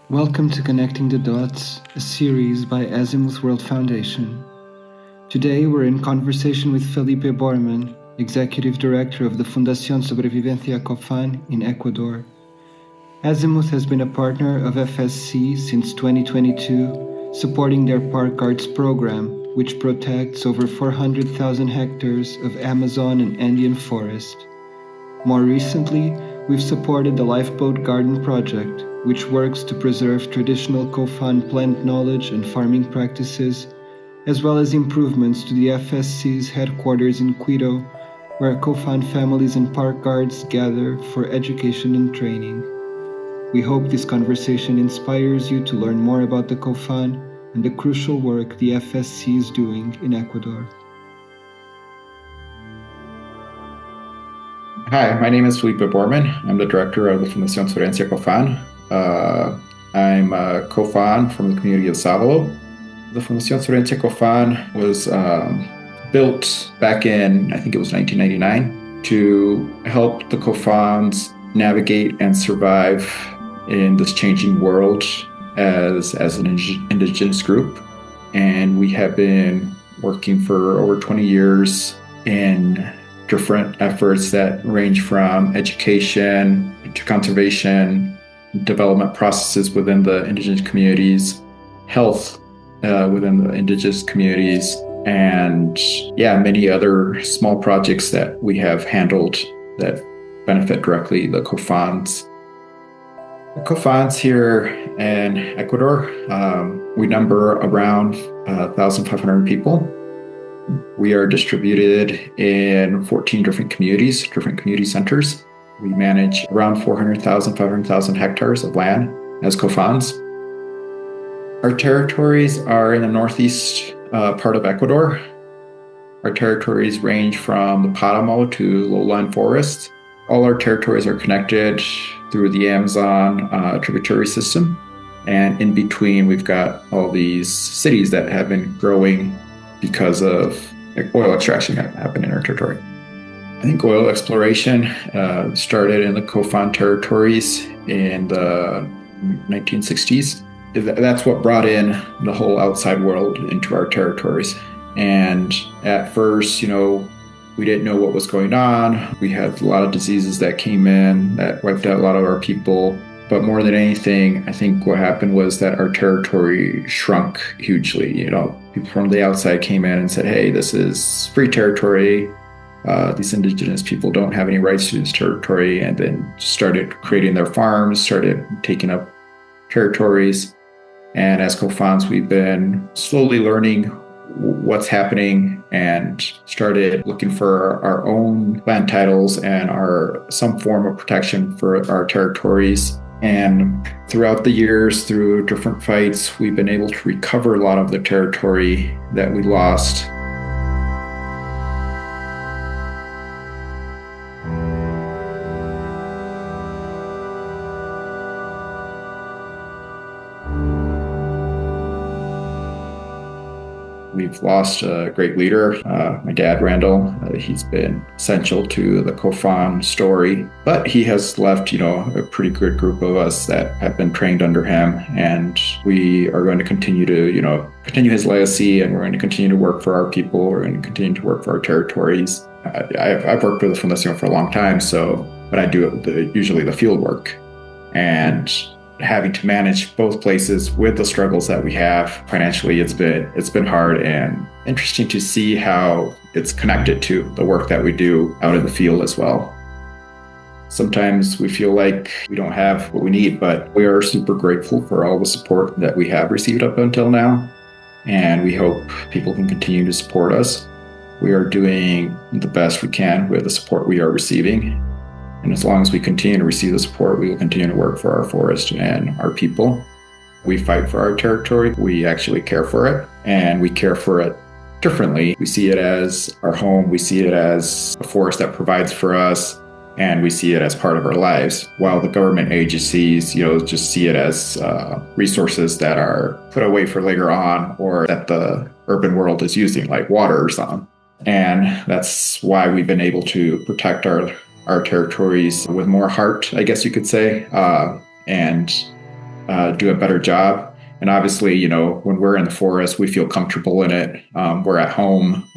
Welcome to Connecting the Dots, a series by Azimuth World Foundation. Today we're in conversation with Felipe Borman, Executive Director of the Fundación Sobrevivencia Cofán in Ecuador. Azimuth has been a partner of FSC since 2022, supporting their Park Guards program, which protects over 400,000 hectares of Amazon and Andean forest. More recently, we've supported the Lifeboat Garden project, which works to preserve traditional Cofán plant knowledge and farming practices, as well as improvements to the FSC's headquarters in Quito, where Cofán families and park guards gather for education and training. We hope this conversation inspires you to learn more about the Cofán and the crucial work the FSC is doing in Ecuador. Hi, my name is Felipe Borman. I'm the director of the Fundación Sobrevivencia Cofán. I'm a Cofán from the community of Savalo. The Fundación Sobrevivencia Cofán was built back in, I think it was 1999, to help the Cofáns navigate and survive in this changing world as an indigenous group. And we have been working for over 20 years in different efforts that range from education to conservation, development processes within the indigenous communities, health within the indigenous communities, and many other small projects that we have handled that benefit directly the Cofáns. The Cofáns here in Ecuador, we number around 1,500 people. We are distributed in 14 different community centers. We manage around 500,000 hectares of land as Cofáns. Our territories are in the northeast part of Ecuador. Our territories range from the Páramo to lowland forests. All our territories are connected through the Amazon tributary system. And in between, we've got all these cities that have been growing because of oil extraction that happened in our territory. I think oil exploration started in the Cofán territories in the 1960s. That's what brought in the whole outside world into our territories. And at first, we didn't know what was going on. We had a lot of diseases that came in that wiped out a lot of our people. But more than anything, I think what happened was that our territory shrunk hugely. People from the outside came in and said, hey, this is free territory. These indigenous people don't have any rights to this territory, and then started creating their farms, started taking up territories. And as Cofáns, we've been slowly learning what's happening and started looking for our own land titles and some form of protection for our territories. And throughout the years, through different fights, we've been able to recover a lot of the territory that we lost. We've lost a great leader, my dad, Randall. He's been essential to the Cofán story, but he has left, a pretty good group of us that have been trained under him, and we are going to continue to, continue his legacy, and we're going to continue to work for our people. We're going to continue to work for our territories. I've worked with the Fundación for a long time, but I do usually the field work, and having to manage both places with the struggles that we have financially, it's been hard and interesting to see how it's connected to the work that we do out in the field as well. Sometimes we feel like we don't have what we need, but we are super grateful for all the support that we have received up until now, and we hope people can continue to support us. We are doing the best we can with the support we are receiving. And as long as we continue to receive the support, we will continue to work for our forest and our people. We fight for our territory. We actually care for it, and we care for it differently. We see it as our home. We see it as a forest that provides for us, and we see it as part of our lives. While the government agencies, just see it as resources that are put away for later on, or that the urban world is using, like water or something. And that's why we've been able to protect our territories with more heart, I guess you could say, and do a better job. And obviously, you know, when we're in the forest, we feel comfortable in it. We're at home.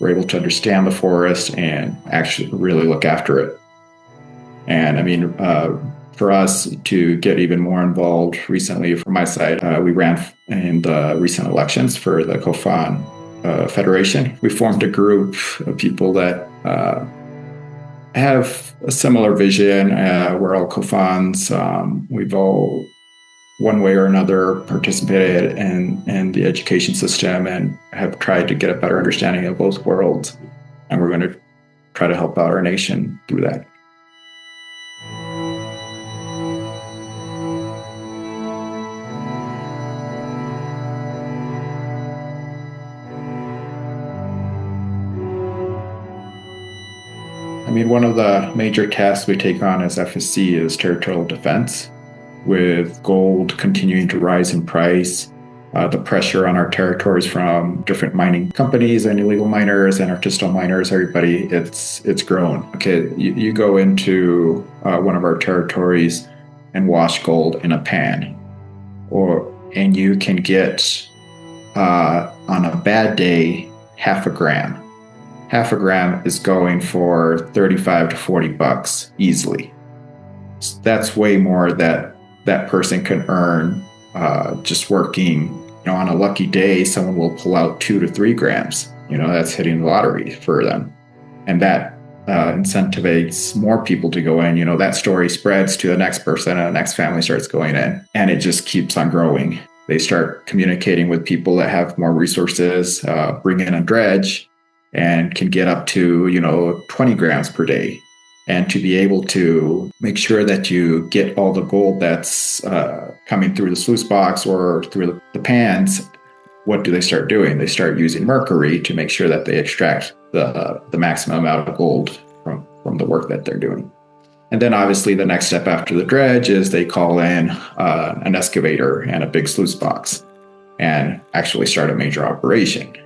We're able to understand the forest and actually really look after it. And I mean, for us to get even more involved recently, from my side, we ran in the recent elections for the Cofán Federation. We formed a group of people that have a similar vision. We're all Cofans. We've all, one way or another, participated in the education system and have tried to get a better understanding of both worlds. And we're going to try to help out our nation through that. I mean, one of the major tasks we take on as FSC is territorial defense. With gold continuing to rise in price, the pressure on our territories from different mining companies and illegal miners and artisanal miners, everybody, it's grown. Okay, you go into one of our territories and wash gold in a pan, and you can get on a bad day half a gram. Half a gram is going for $35 to $40 easily. So that's way more that person can earn just working. You know, on a lucky day, someone will pull out 2 to 3 grams. You know, that's hitting the lottery for them. And that incentivizes more people to go in. You know, that story spreads to the next person and the next family starts going in. And it just keeps on growing. They start communicating with people that have more resources, bring in a dredge, and can get up to, you know, 20 grams per day. And to be able to make sure that you get all the gold that's coming through the sluice box or through the pans, what do they start doing? They start using mercury to make sure that they extract the maximum amount of gold from the work that they're doing. And then obviously the next step after the dredge is they call in an excavator and a big sluice box and actually start a major operation.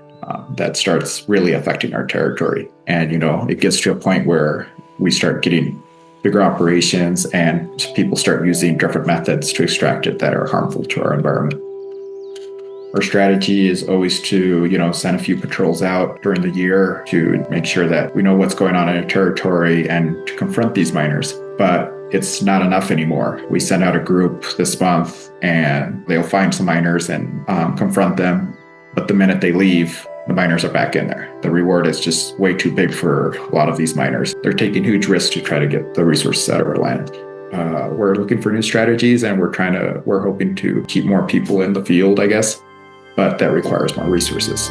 That starts really affecting our territory. And, you know, it gets to a point where we start getting bigger operations and people start using different methods to extract it that are harmful to our environment. Our strategy is always to, you know, send a few patrols out during the year to make sure that we know what's going on in our territory and to confront these miners. But it's not enough anymore. We send out a group this month and they'll find some miners and confront them. But the minute they leave, the miners are back in there. The reward is just way too big for a lot of these miners. They're taking huge risks to try to get the resources out of our land. We're looking for new strategies and we're hoping to keep more people in the field, I guess, but that requires more resources.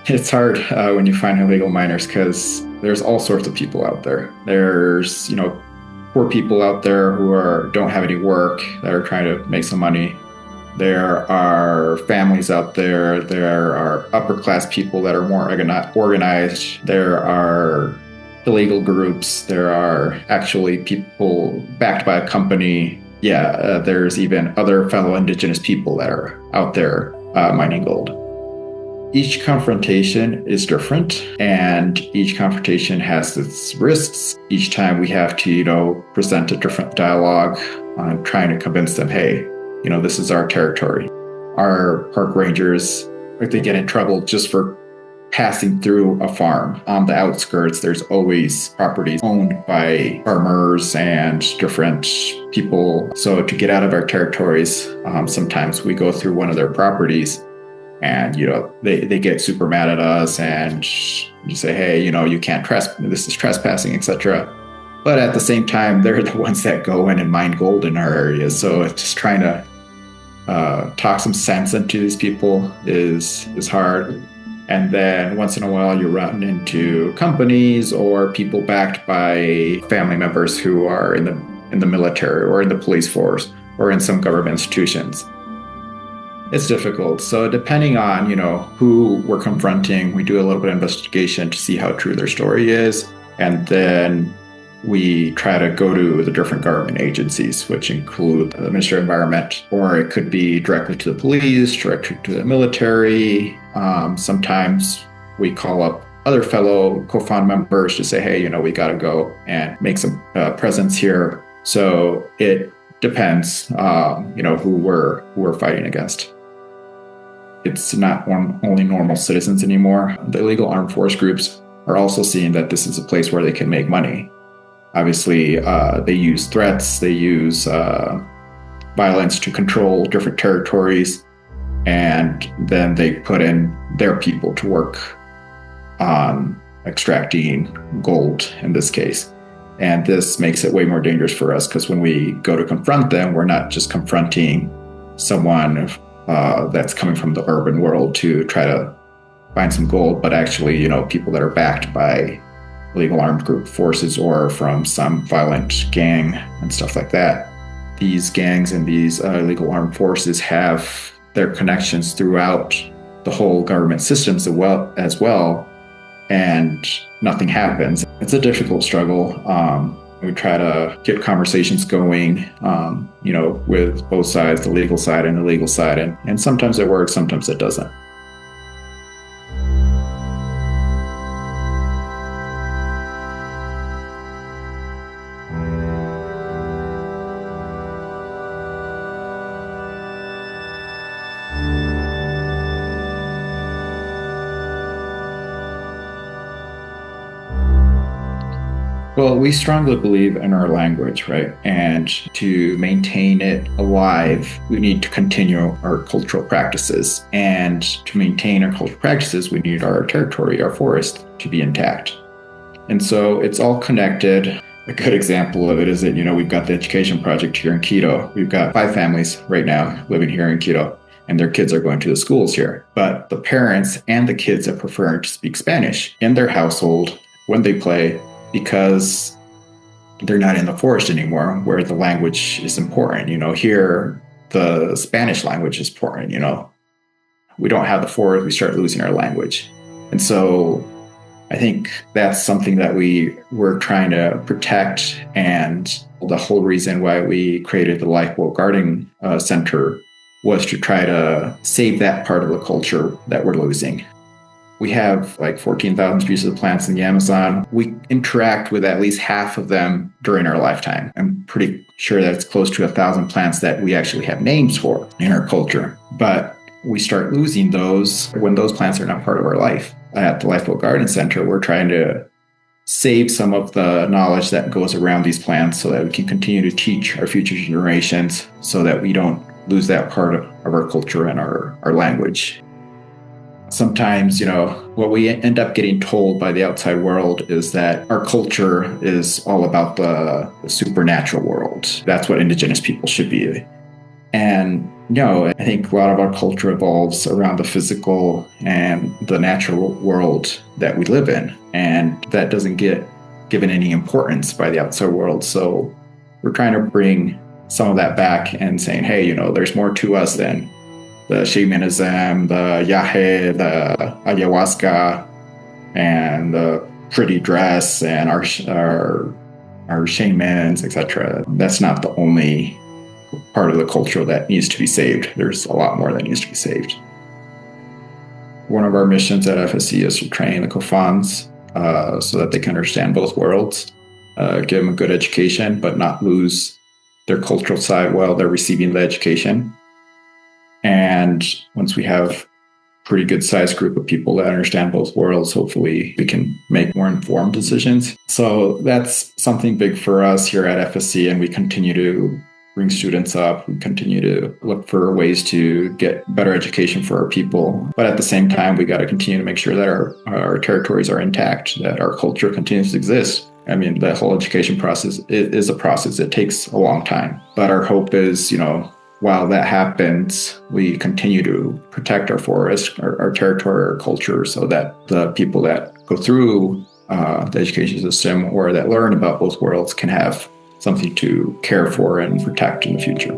It's hard when you find illegal miners because there's all sorts of people out there. There's, you know, poor people out there who don't have any work that are trying to make some money. There are families out there. There are upper class people that are more organized. There are illegal groups. There are actually people backed by a company. There's even other fellow indigenous people that are out there mining gold. Each confrontation is different, and each confrontation has its risks. Each time we have to, you know, present a different dialogue on trying to convince them, hey, you know, this is our territory. Our park rangers, if they get in trouble just for passing through a farm on the outskirts, there's always properties owned by farmers and different people. So to get out of our territories, sometimes we go through one of their properties. And, you know, they get super mad at us and you say, hey, you know, you can't this is trespassing, etc. But at the same time, they're the ones that go in and mine gold in our areas. So it's just trying to talk some sense into these people is hard. And then once in a while, you run into companies or people backed by family members who are in the military or in the police force or in some government institutions. It's difficult. So depending on, you know, who we're confronting, we do a little bit of investigation to see how true their story is. And then we try to go to the different government agencies, which include the Ministry of Environment, or it could be directly to the police, directly to the military. Sometimes we call up other fellow Cofán members to say, hey, we got to go and make some presence here. So it depends, who we're fighting against. It's not only normal citizens anymore. The illegal armed force groups are also seeing that this is a place where they can make money. Obviously, they use threats, they use violence to control different territories, and then they put in their people to work on extracting gold in this case. And this makes it way more dangerous for us because when we go to confront them, we're not just confronting someone that's coming from the urban world to try to find some gold, but actually, people that are backed by illegal armed group forces or from some violent gang and stuff like that. These gangs and these illegal armed forces have their connections throughout the whole government systems as well, and nothing happens. It's a difficult struggle. We try to get conversations going, with both sides, the legal side and the illegal side, and sometimes it works, sometimes it doesn't. Well, we strongly believe in our language, right? And to maintain it alive, we need to continue our cultural practices. And to maintain our cultural practices, we need our territory, our forest to be intact. And so it's all connected. A good example of it is that, we've got the education project here in Quito. We've got 5 families right now living here in Quito, and their kids are going to the schools here. But the parents and the kids are preferring to speak Spanish in their household when they play, because they're not in the forest anymore where the language is important. Here, the Spanish language is important, We don't have the forest, we start losing our language. And so I think that's something that we're trying to protect. And the whole reason why we created the Lifeboat Garden Center was to try to save that part of the culture that we're losing. We have like 14,000 species of plants in the Amazon. We interact with at least half of them during our lifetime. I'm pretty sure that it's close to 1,000 plants that we actually have names for in our culture. But we start losing those when those plants are not part of our life. At the Lifeboat Garden Center, we're trying to save some of the knowledge that goes around these plants so that we can continue to teach our future generations so that we don't lose that part of our culture and our language. Sometimes, what we end up getting told by the outside world is that our culture is all about the supernatural world. That's what indigenous people should be. And I think a lot of our culture evolves around the physical and the natural world that we live in. And that doesn't get given any importance by the outside world. So we're trying to bring some of that back and saying, hey, there's more to us than the shamanism, the yahe, the ayahuasca, and the pretty dress, and our shamans, etc. That's not the only part of the culture that needs to be saved. There's a lot more that needs to be saved. One of our missions at FSC is to train the Cofáns so that they can understand both worlds, give them a good education, but not lose their cultural side while they're receiving the education. And once we have a pretty good sized group of people that understand both worlds, hopefully we can make more informed decisions. So that's something big for us here at FSC, and we continue to bring students up. We continue to look for ways to get better education for our people. But at the same time, we got to continue to make sure that our territories are intact, that our culture continues to exist. I mean, the whole education process is a process. It takes a long time. But our hope is, while that happens, we continue to protect our forest, our territory, our culture, so that the people that go through the education system or that learn about both worlds can have something to care for and protect in the future.